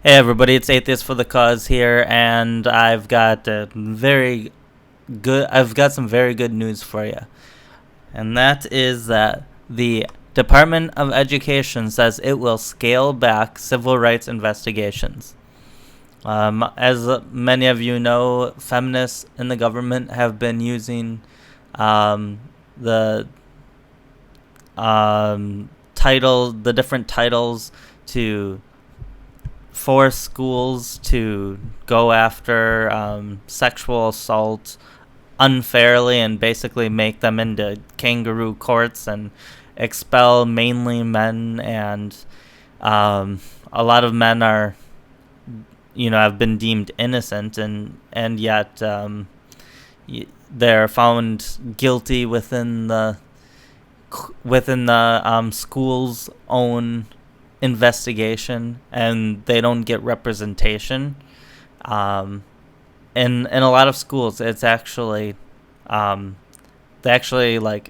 Hey everybody, it's Atheist for the Cause here, and I've got some very good news for you. And that is that the Department of Education says it will scale back civil rights investigations. As many of you know, feminists in the government have been using the the different titles to force schools to go after sexual assault unfairly and basically make them into kangaroo courts and expel mainly men. And a lot of men are, have been deemed innocent, and yet they're found guilty within the school's own investigation, and they don't get representation. In a lot of schools, it's actually they actually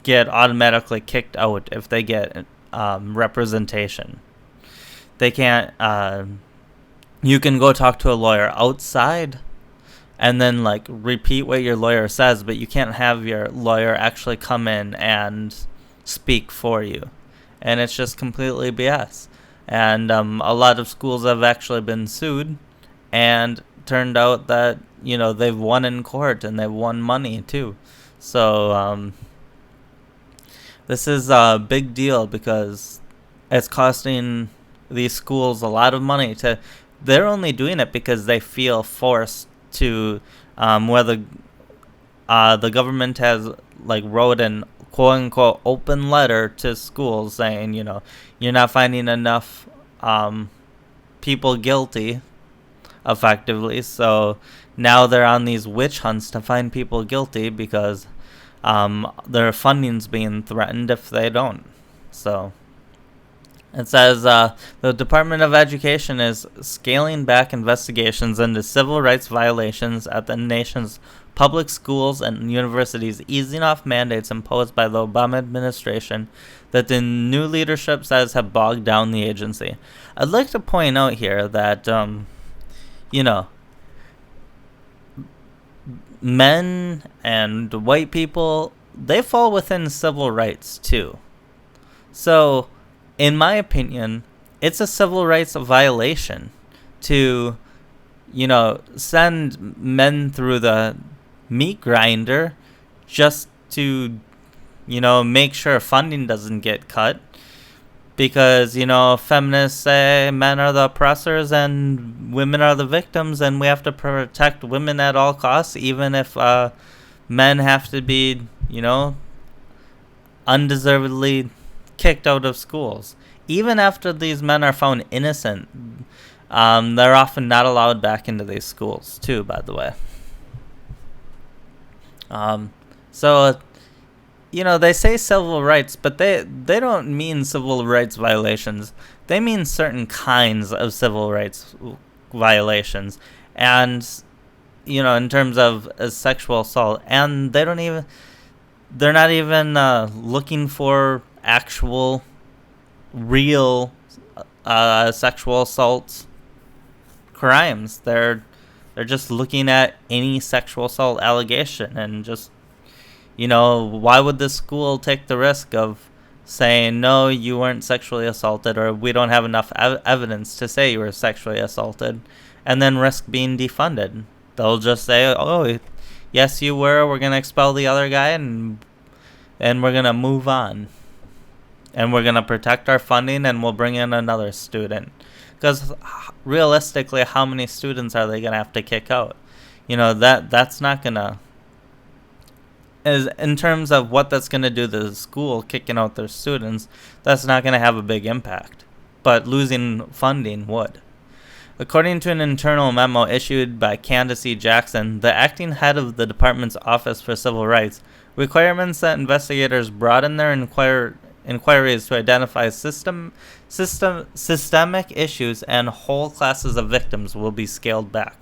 get automatically kicked out if they get representation. They can't. You can go talk to a lawyer outside and then repeat what your lawyer says, but you can't have your lawyer actually come in and speak for you. And it's just completely BS. And a lot of schools have actually been sued, and turned out that they've won in court, and they've won money too. So this is a big deal because it's costing these schools a lot of money. They're only doing it because they feel forced to, whether the government has wrote an quote unquote open letter to schools saying, you're not finding enough people guilty effectively. So now they're on these witch hunts to find people guilty because their funding's being threatened if they don't. So it says the Department of Education is scaling back investigations into civil rights violations at the nation's public schools and universities, easing off mandates imposed by the Obama administration that the new leadership says have bogged down the agency. I'd like to point out here that, men and white people, they fall within civil rights too. So, in my opinion, it's a civil rights violation to, send men through the meat grinder just to, make sure funding doesn't get cut. Because, feminists say men are the oppressors and women are the victims, and we have to protect women at all costs, even if men have to be, undeservedly kicked out of schools. Even after these men are found innocent, they're often not allowed back into these schools too, by the way. So, they say civil rights, but they don't mean civil rights violations. They mean certain kinds of civil rights violations. And, in terms of sexual assault, and they're not even looking for actual real sexual assault crimes. They're just looking at any sexual assault allegation, and just, why would the school take the risk of saying, no, you weren't sexually assaulted, or we don't have enough evidence to say you were sexually assaulted, and then risk being defunded? They'll just say, oh, yes, you were. We're going to expel the other guy, and we're going to move on. And we're going to protect our funding, and we'll bring in another student. Because realistically, how many students are they going to have to kick out? That's not going to... In terms of what that's going to do to the school, kicking out their students, that's not going to have a big impact. But losing funding would. According to an internal memo issued by Candace E. Jackson, the acting head of the department's Office for Civil Rights, requirements that investigators broaden their inquiries to identify systemic issues and whole classes of victims will be scaled back.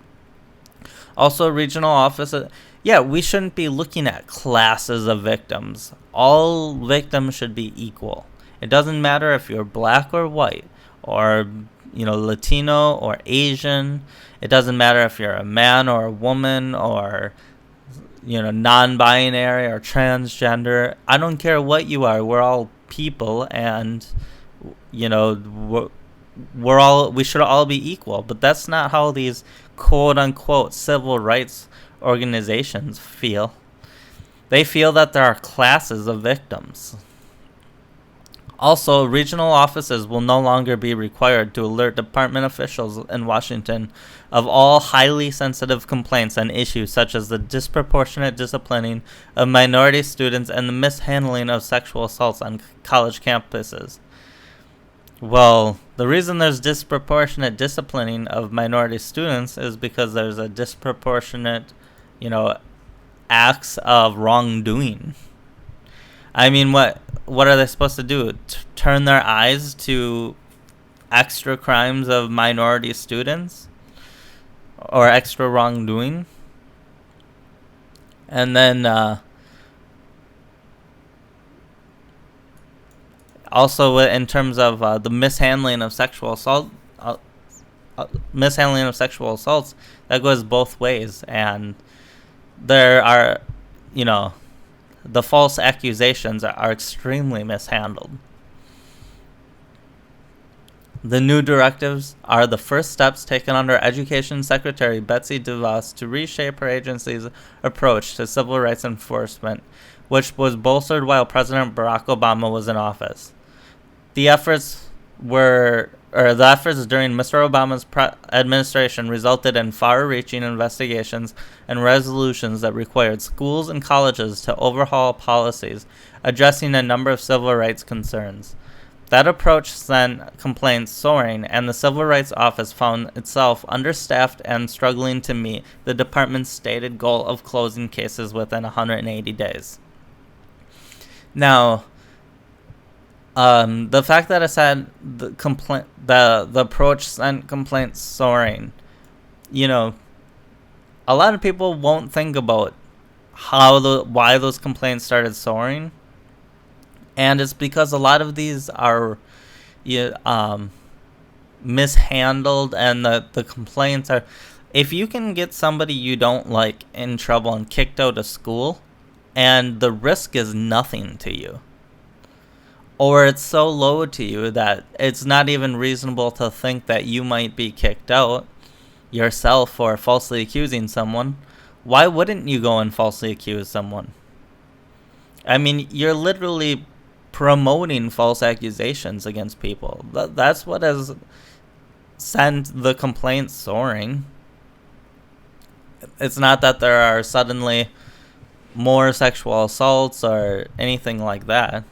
Also, regional offices... Yeah, we shouldn't be looking at classes of victims. All victims should be equal. It doesn't matter if you're black or white, or Latino or Asian. It doesn't matter if you're a man or a woman or non-binary or transgender. I don't care what you are. We're all people, and we should all be equal. But that's not how these quote unquote civil rights organizations feel. They feel that there are classes of victims. Also, regional offices will no longer be required to alert department officials in Washington of all highly sensitive complaints and issues such as the disproportionate disciplining of minority students and the mishandling of sexual assaults on college campuses. Well, the reason there's disproportionate disciplining of minority students is because there's a disproportionate, acts of wrongdoing. I mean, what are they supposed to do? Turn their eyes to extra crimes of minority students or extra wrongdoing? And then also in terms of the mishandling of sexual assaults, that goes both ways. And there are, the false accusations are extremely mishandled. The new directives are the first steps taken under Education Secretary Betsy DeVos to reshape her agency's approach to civil rights enforcement, which was bolstered while President Barack Obama was in office. The efforts during Mr. Obama's administration resulted in far-reaching investigations and resolutions that required schools and colleges to overhaul policies addressing a number of civil rights concerns. That approach sent complaints soaring, and the Civil Rights Office found itself understaffed and struggling to meet the department's stated goal of closing cases within 180 days. Now, the fact that I said the approach sent complaints soaring, a lot of people won't think about why those complaints started soaring, and it's because a lot of these are mishandled, and the complaints are, if you can get somebody you don't like in trouble and kicked out of school, and the risk is nothing to you, or it's so low to you that it's not even reasonable to think that you might be kicked out yourself for falsely accusing someone, why wouldn't you go and falsely accuse someone? I mean, you're literally promoting false accusations against people. That's what has sent the complaints soaring. It's not that there are suddenly more sexual assaults or anything like that.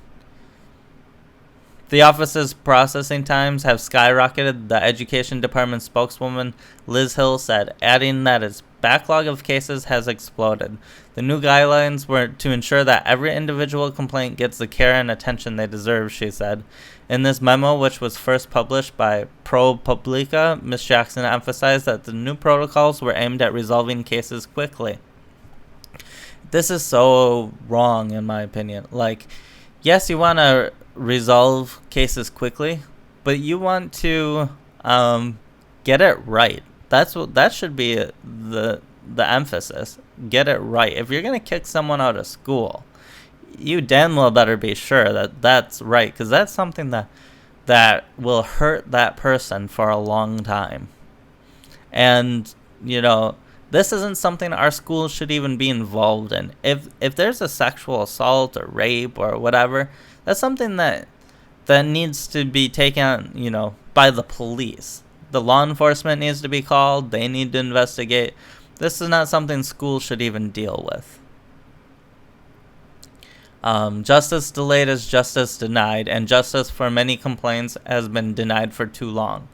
The office's processing times have skyrocketed, the Education Department spokeswoman Liz Hill said, adding that its backlog of cases has exploded. The new guidelines were to ensure that every individual complaint gets the care and attention they deserve, she said. In this memo, which was first published by ProPublica, Ms. Jackson emphasized that the new protocols were aimed at resolving cases quickly. This is so wrong, in my opinion. Yes, you want to resolve cases quickly, but you want to get it right. That should be the emphasis. Get it right. If you're gonna kick someone out of school, you damn well better be sure that that's right, because that's something that will hurt that person for a long time. And this isn't something our schools should even be involved in. If there's a sexual assault or rape or whatever, that's something that needs to be taken, by the police. The law enforcement needs to be called. They need to investigate. This is not something schools should even deal with. Justice delayed is justice denied, and justice for many complaints has been denied for too long.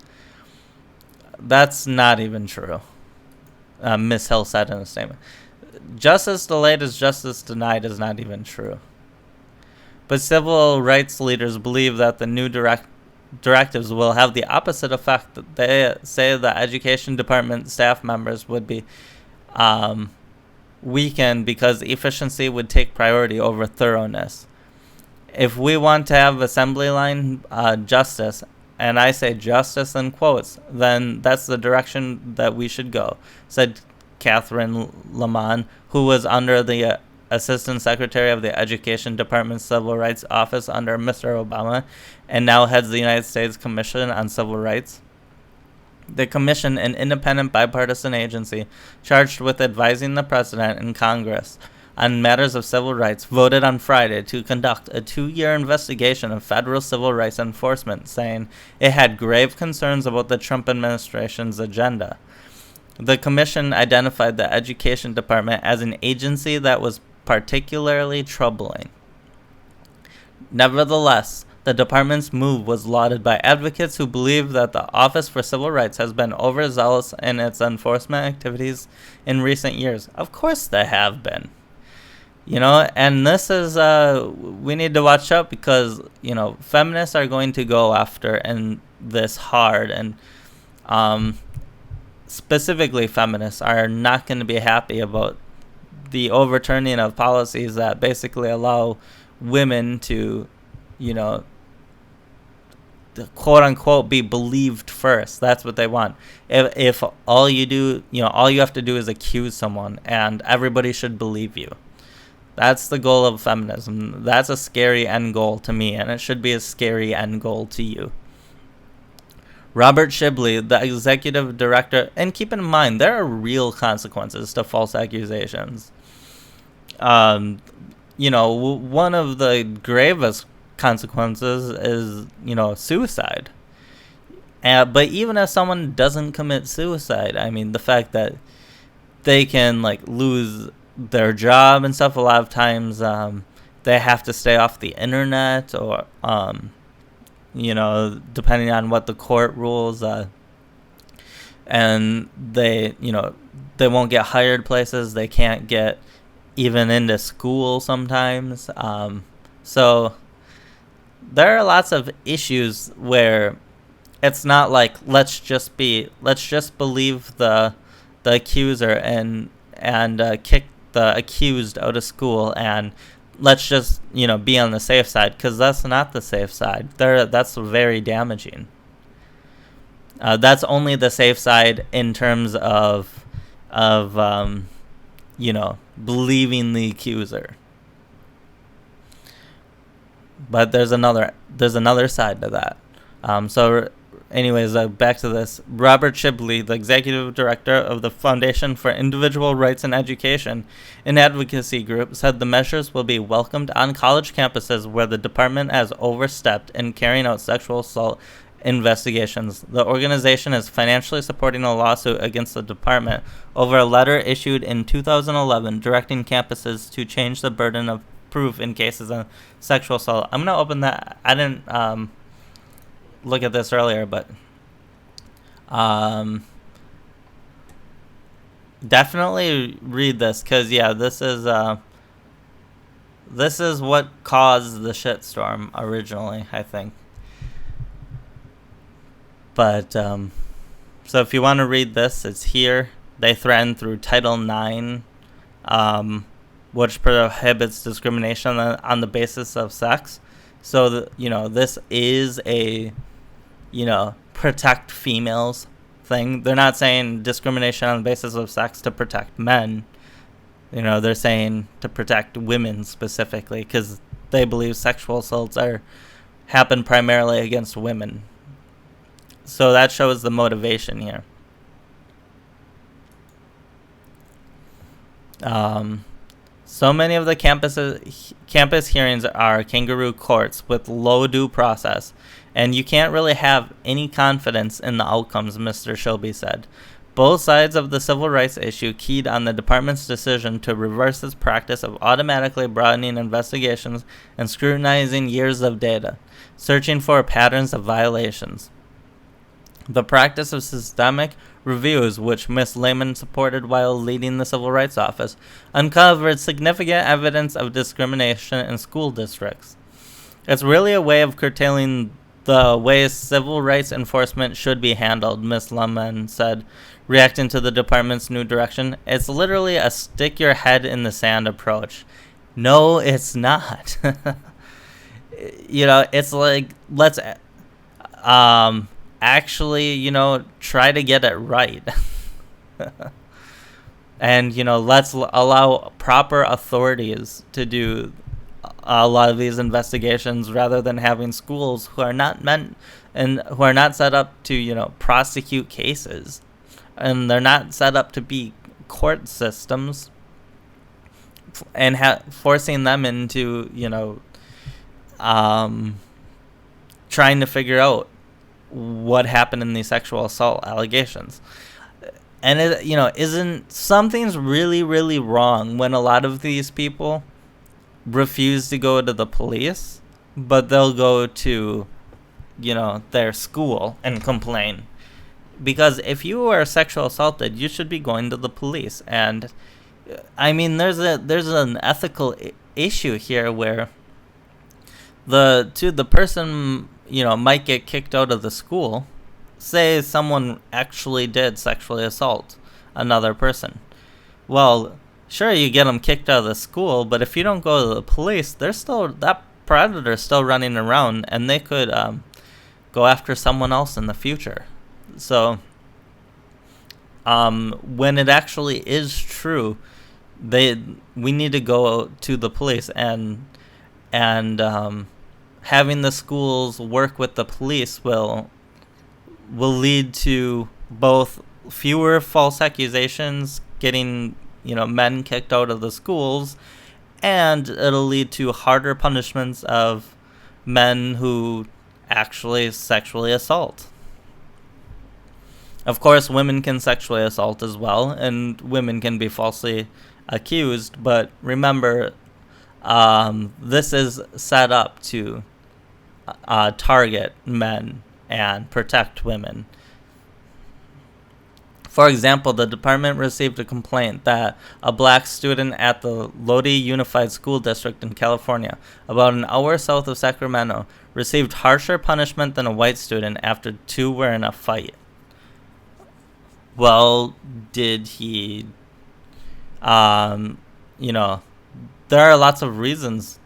That's not even true, Ms. Hill said in a statement. Justice delayed is justice denied is not even true. But civil rights leaders believe that the new directives will have the opposite effect. That they say the Education Department staff members would be weakened because efficiency would take priority over thoroughness. If we want to have assembly line justice, and I say justice in quotes, then that's the direction that we should go, said Catherine Lamont, who was under the Assistant Secretary of the Education Department's Civil Rights Office under Mr. Obama, and now heads the United States Commission on Civil Rights. The commission, an independent bipartisan agency charged with advising the president and Congress on matters of civil rights, voted on Friday to conduct a 2-year investigation of federal civil rights enforcement, saying it had grave concerns about the Trump administration's agenda. The commission identified the Education Department as an agency that was particularly troubling. Nevertheless, the department's move was lauded by advocates who believe that the Office for Civil Rights has been overzealous in its enforcement activities in recent years. Of course they have been. And this is, we need to watch out because, feminists are going to go after and this hard, and specifically feminists are not going to be happy about the overturning of policies that basically allow women to, quote unquote be believed first. That's what they want. If all you do, all you have to do is accuse someone and everybody should believe you. That's the goal of feminism. That's a scary end goal to me, and it should be a scary end goal to you. Robert Shibley, the executive director, and keep in mind, there are real consequences to false accusations. One of the gravest consequences is, suicide. But even if someone doesn't commit suicide, I mean, the fact that they can, lose their job and stuff, a lot of times they have to stay off the internet, or depending on what the court rules, and they won't get hired places, they can't get even into school sometimes, so there are lots of issues where it's not like let's just believe the accuser and kick the accused out of school, and let's just be on the safe side, because that's not the safe side. That's very damaging. That's only the safe side in terms of believing the accuser. But there's another side to that. Anyways, back to this. Robert Shibley, the executive director of the Foundation for Individual Rights in Education, an advocacy group, said the measures will be welcomed on college campuses where the department has overstepped in carrying out sexual assault investigations. The organization is financially supporting a lawsuit against the department over a letter issued in 2011 directing campuses to change the burden of proof in cases of sexual assault. I'm going to open that. I didn't look at this earlier, but definitely read this, because this is what caused the shitstorm originally, I think. But so if you want to read this, it's here. They threaten through Title IX, which prohibits discrimination on the basis of sex. So this is a protect females thing. They're not saying discrimination on the basis of sex to protect men. They're saying to protect women specifically, because they believe sexual assaults happen primarily against women. So that shows the motivation here. So many of the campus hearings are kangaroo courts with low due process, and you can't really have any confidence in the outcomes, Mr. Shibley said. Both sides of the civil rights issue keyed on the department's decision to reverse its practice of automatically broadening investigations and scrutinizing years of data, searching for patterns of violations. The practice of systemic reviews, which Ms. Lehman supported while leading the Civil Rights Office, uncovered significant evidence of discrimination in school districts. It's really a way of curtailing the way civil rights enforcement should be handled, Ms. Lehman said, reacting to the department's new direction. It's literally a stick your head in the sand approach. No, it's not. It's like, let's actually, try to get it right. And, let's allow proper authorities to do a lot of these investigations rather than having schools who are not meant and who are not set up to, prosecute cases. And they're not set up to be court systems and forcing them into, trying to figure out what happened in these sexual assault allegations. And isn't something's really, really wrong when a lot of these people refuse to go to the police, but they'll go to, their school and complain. Because if you are sexual assaulted, you should be going to the police. And I mean, there's an ethical issue here where the person, might get kicked out of the school. Say someone actually did sexually assault another person. Well, sure, you get them kicked out of the school, but if you don't go to the police, that predator's still running around, and they could go after someone else in the future. So, when it actually is true, we need to go to the police, and having the schools work with the police will lead to both fewer false accusations, getting men kicked out of the schools, and it'll lead to harder punishments of men who actually sexually assault. Of course, women can sexually assault as well, and women can be falsely accused, but remember, this is set up to target men and protect women. For example, the department received a complaint that a black student at the Lodi Unified School District in California, about an hour south of Sacramento, received harsher punishment than a white student after two were in a fight. Well, did he, there are lots of reasons,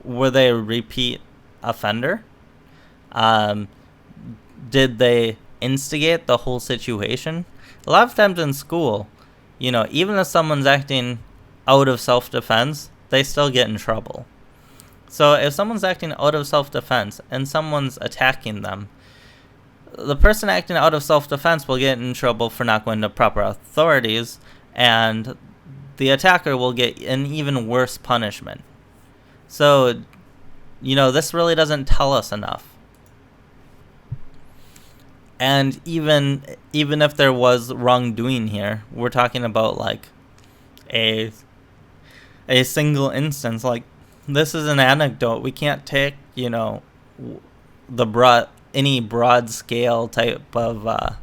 were they a repeat offender? Did they instigate the whole situation? A lot of times in school, even if someone's acting out of self-defense, they still get in trouble. So if someone's acting out of self-defense and someone's attacking them, the person acting out of self-defense will get in trouble for not going to proper authorities, and the attacker will get an even worse punishment. So, this really doesn't tell us enough. And even if there was wrongdoing here, we're talking about like a single instance. Like, this is an anecdote. We can't take any broad scale type of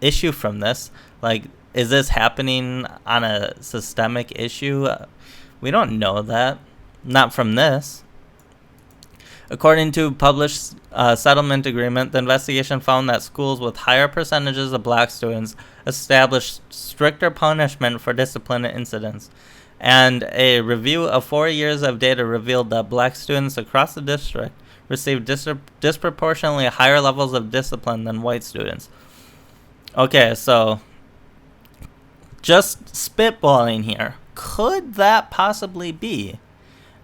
issue from this. Like, is this happening on a systemic issue? We don't know that. Not from this. According to published settlement agreement, the investigation found that schools with higher percentages of black students established stricter punishment for discipline incidents. And a review of 4 years of data revealed that black students across the district received disproportionately higher levels of discipline than white students. Okay, so just spitballing here. Could that possibly be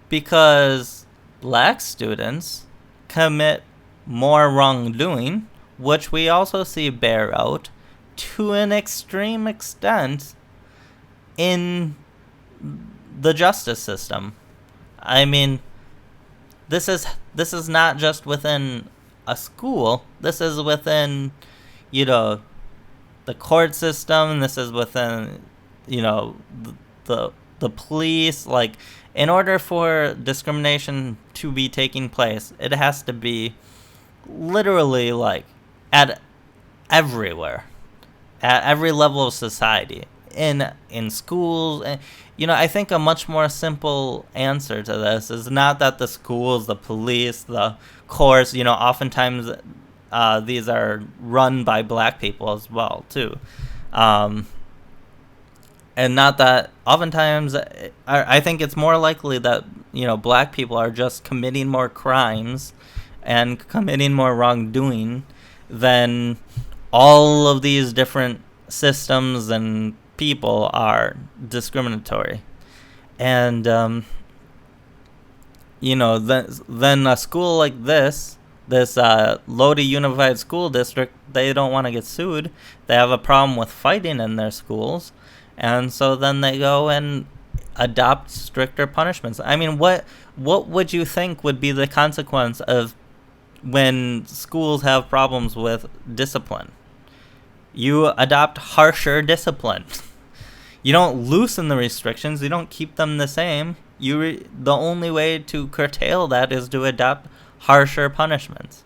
because black students commit more wrongdoing, which we also see bear out to an extreme extent in the justice system? I mean, this is not just within a school. This is within, the court system. This is within, the police. Like, in order for discrimination to be taking place, it has to be literally like at everywhere, at every level of society, in schools. And I think a much more simple answer to this is not that the schools, the police, the courts, oftentimes these are run by black people as well too. And not that oftentimes, I think it's more likely that black people are just committing more crimes and committing more wrongdoing, then all of these different systems and people are discriminatory. And then a school like this Lodi Unified School District, they don't want to get sued. They have a problem with fighting in their schools, and so then they go and adopt stricter punishments. I mean, what would you think would be the consequence of when schools have problems with discipline? You adopt harsher discipline. You don't loosen the restrictions. You don't keep them the same. The only way to curtail that is to adopt harsher punishments.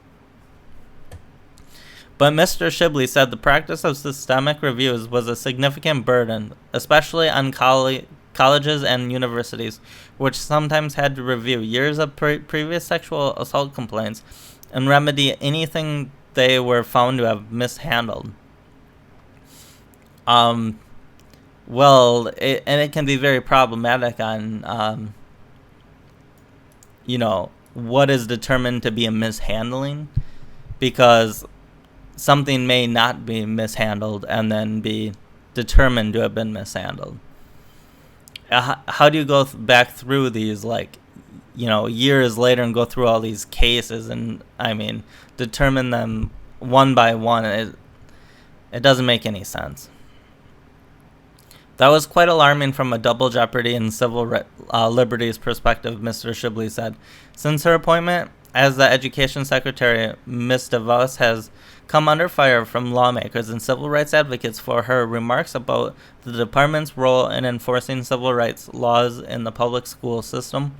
But Mr. Shibley said the practice of systemic reviews was a significant burden, especially on colleges and universities, which sometimes had to review years of previous sexual assault complaints and remedy anything they were found to have mishandled. It can be very problematic on, what is determined to be a mishandling, because something may not be mishandled and then be determined to have been mishandled. How do you go back through these, years later and go through all these cases and, determine them one by one? It doesn't make any sense. That was quite alarming from a double jeopardy and civil liberties perspective, Mr. Shibley said. Since her appointment as the Education Secretary, Ms. DeVos has come under fire from lawmakers and civil rights advocates for her remarks about the department's role in enforcing civil rights laws in the public school system.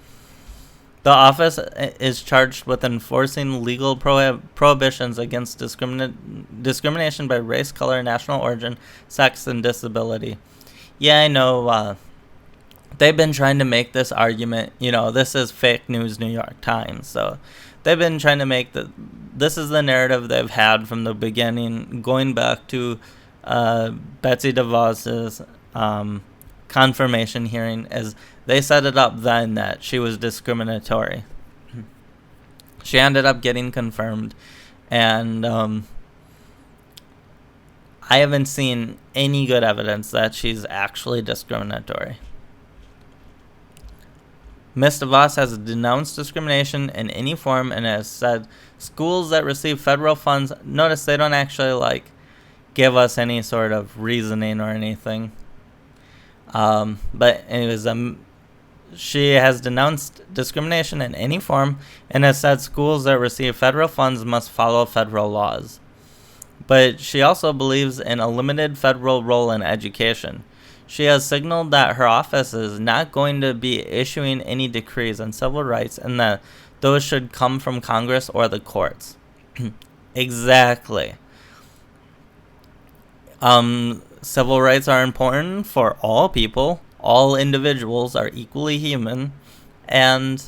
The office is charged with enforcing legal prohibitions against discrimination by race, color, national origin, sex, and disability. Yeah, I know. They've been trying to make this argument. This is fake news, New York Times. So they've been trying to make this is the narrative they've had from the beginning, going back to Betsy DeVos's confirmation hearing, as they set it up then that she was discriminatory. She ended up getting confirmed, and I haven't seen any good evidence that she's actually discriminatory. Ms. DeVos has denounced discrimination in any form and has said schools that receive federal funds, notice they don't actually give us any sort of reasoning or anything. But anyways, she has denounced discrimination in any form and has said schools that receive federal funds must follow federal laws. But she also believes in a limited federal role in education. She has signaled that her office is not going to be issuing any decrees on civil rights and that those should come from Congress or the courts. Exactly. Civil rights are important for all people. All individuals are equally human. And,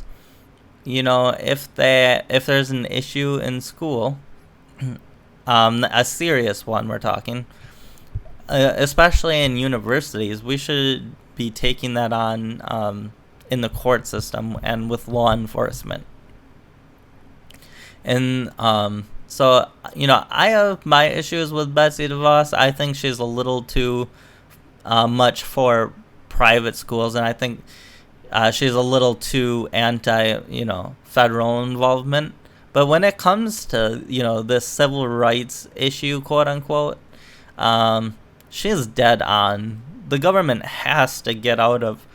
if there's an issue in school, a serious one we're talking, especially in universities, we should be taking that on in the court system and with law enforcement. And so, I have my issues with Betsy DeVos. I think she's a little too much for private schools, and I think she's a little too anti, federal involvement. But when it comes to, this civil rights issue, quote unquote, she's dead on. The government has to get out of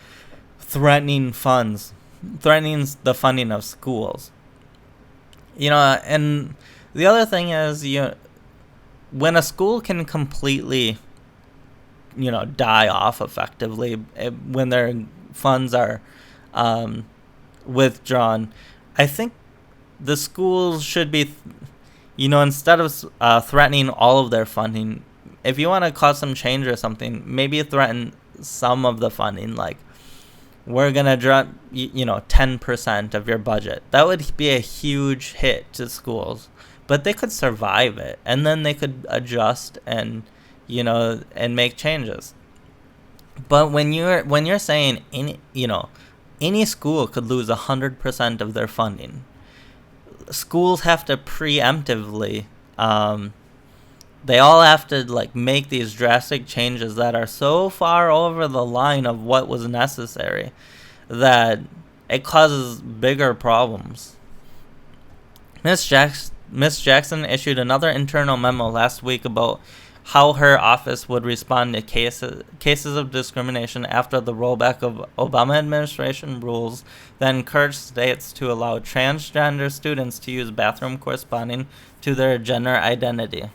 threatening the funding of schools. And the other thing is, when a school can completely, die off effectively, when their funds are withdrawn, I think the schools should be, instead of threatening all of their funding, if you want to cause some change or something, maybe threaten some of the funding, we're going to drop, 10% of your budget. That would be a huge hit to schools, but they could survive it, and then they could adjust and, and make changes. But when you're saying, any school could lose 100% of their funding. Schools have to preemptively, they all have to like make these drastic changes that are so far over the line of what was necessary that it causes bigger problems. Miss Jackson issued another internal memo last week about how her office would respond to cases of discrimination after the rollback of Obama administration rules that encouraged states to allow transgender students to use bathroom corresponding to their gender identity.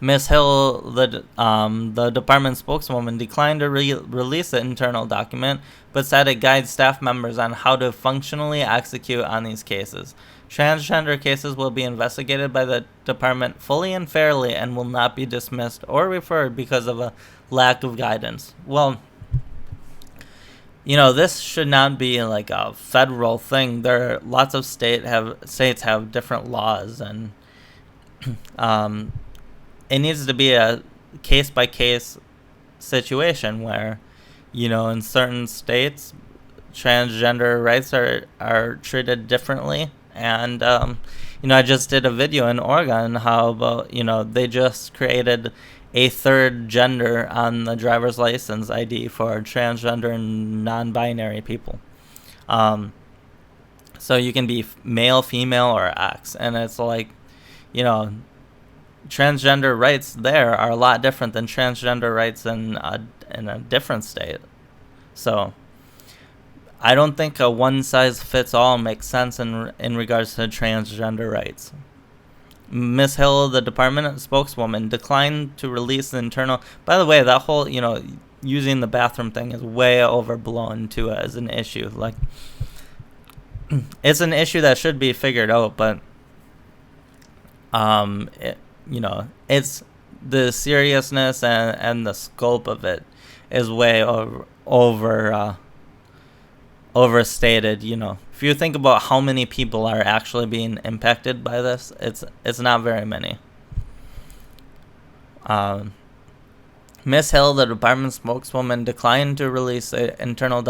Ms. Hill, the department spokeswoman, declined to release the internal document, but said it guides staff members on how to functionally execute on these cases. Transgender cases will be investigated by the department fully and fairly and will not be dismissed or referred because of a lack of guidance. Well, this should not be like a federal thing. There are lots of states have different laws, and it needs to be a case-by-case situation where, in certain states, transgender rights are treated differently. And, I just did a video in Oregon how about, they just created a third gender on the driver's license ID for transgender and non-binary people. So you can be male, female, or X. And it's like, transgender rights there are a lot different than transgender rights in a different state. So I don't think a one-size-fits-all makes sense in regards to transgender rights. Ms. Hill, the department spokeswoman, declined to release the internal... By the way, that whole, using the bathroom thing is way overblown, too, as an issue. Like, it's an issue that should be figured out, but, it's the seriousness and the scope of it is way overstated. If you think about how many people are actually being impacted by this, it's not very many. Ms. Hill, the department spokeswoman, declined to release internal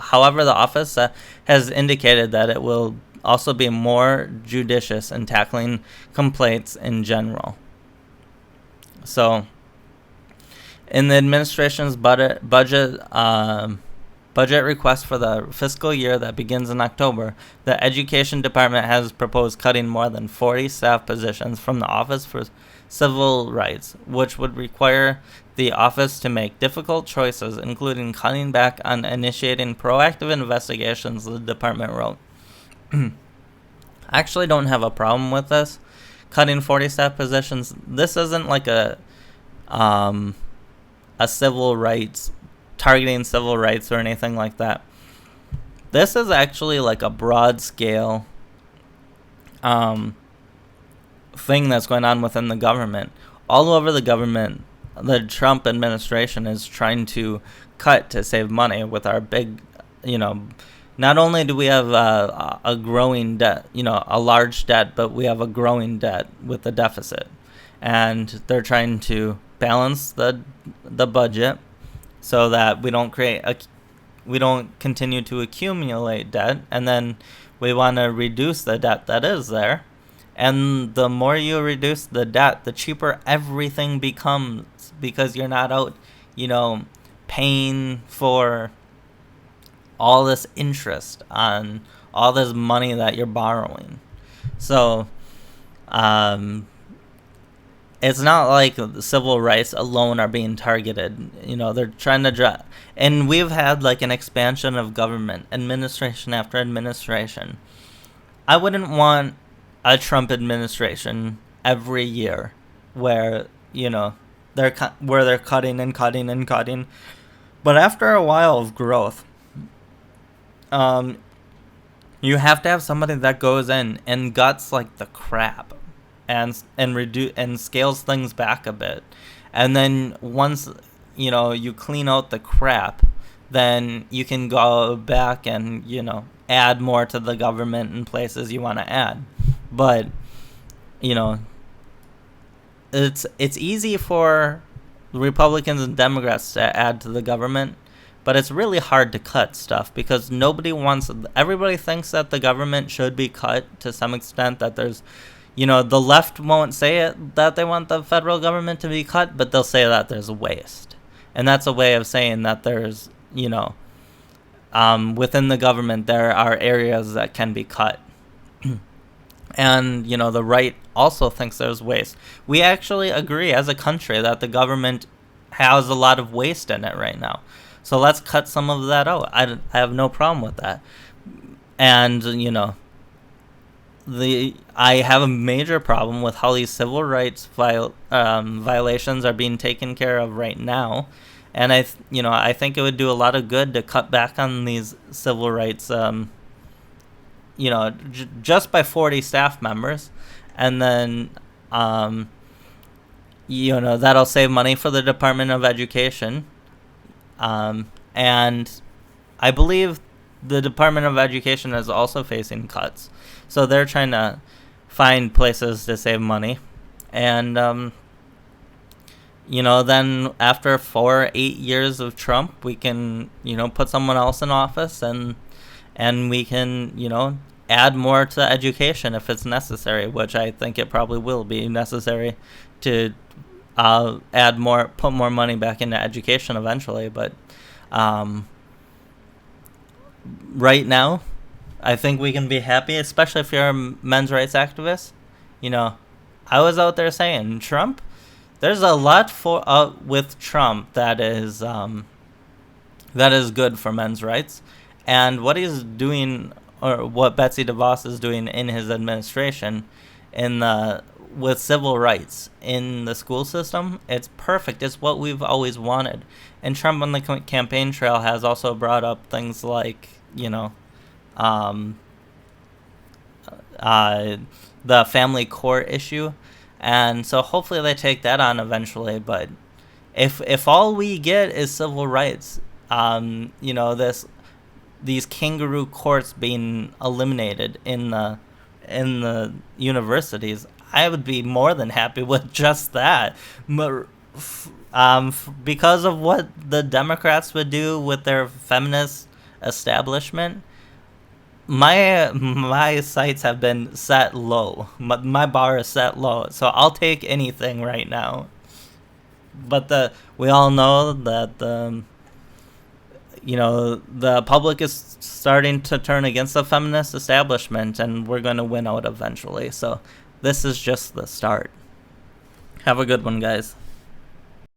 however, the office has indicated that it will also be more judicious in tackling complaints in general. So, in the administration's budget request for the fiscal year that begins in October, the Education Department has proposed cutting more than 40 staff positions from the Office for Civil Rights, which would require the office to make difficult choices, including cutting back on initiating proactive investigations, the department wrote. I actually don't have a problem with this. Cutting 40 staff positions, this isn't like a civil rights, targeting civil rights or anything like that. This is actually like a broad scale thing that's going on within the government. All over the government, the Trump administration is trying to cut to save money with our big, not only do we have a growing debt, a large debt, but we have a growing debt with the deficit. And they're trying to balance the budget so that we don't continue to accumulate debt, and then we want to reduce the debt that is there. And the more you reduce the debt, the cheaper everything becomes, because you're not out, paying for all this interest on all this money that you're borrowing. So, it's not like the civil rights alone are being targeted. They're trying to and we've had like an expansion of government, administration after administration. I wouldn't want a Trump administration every year where, they're cutting and cutting and cutting. But after a while of growth, you have to have somebody that goes in and guts like the crap and scales things back a bit. And then once, you clean out the crap, then you can go back and, add more to the government in places you want to add. But, it's easy for Republicans and Democrats to add to the government, but it's really hard to cut stuff because everybody thinks that the government should be cut to some extent, that there's, the left won't say it that they want the federal government to be cut, but they'll say that there's waste. And that's a way of saying that there's, within the government there are areas that can be cut. And, the right also thinks there's waste. We actually agree as a country that the government has a lot of waste in it right now. So let's cut some of that out. I have no problem with that. And, I have a major problem with how these civil rights violations are being taken care of right now. And I think it would do a lot of good to cut back on these civil rights, just by 40 staff members. And then, that'll save money for the Department of Education. And I believe the Department of Education is also facing cuts. So they're trying to find places to save money. And, then after 8 years of Trump, we can, put someone else in office and we can, add more to education if it's necessary, which I think it probably will be necessary to put more money back into education eventually. But right now, I think we can be happy, especially if you're a men's rights activist. I was out there saying Trump. There's a lot with Trump that is good for men's rights, and what he's doing, or what Betsy DeVos is doing in his administration, with civil rights in the school system, it's perfect. It's what we've always wanted. And Trump on the campaign trail has also brought up things like, the family court issue. And so hopefully they take that on eventually. But if all we get is civil rights, these kangaroo courts being eliminated in the universities, I would be more than happy with just that. Because of what the Democrats would do with their feminist establishment, my sights have been set low. My bar is set low, so I'll take anything right now. But we all know that the public is starting to turn against the feminist establishment, and we're going to win out eventually. So this is just the start. Have a good one, guys.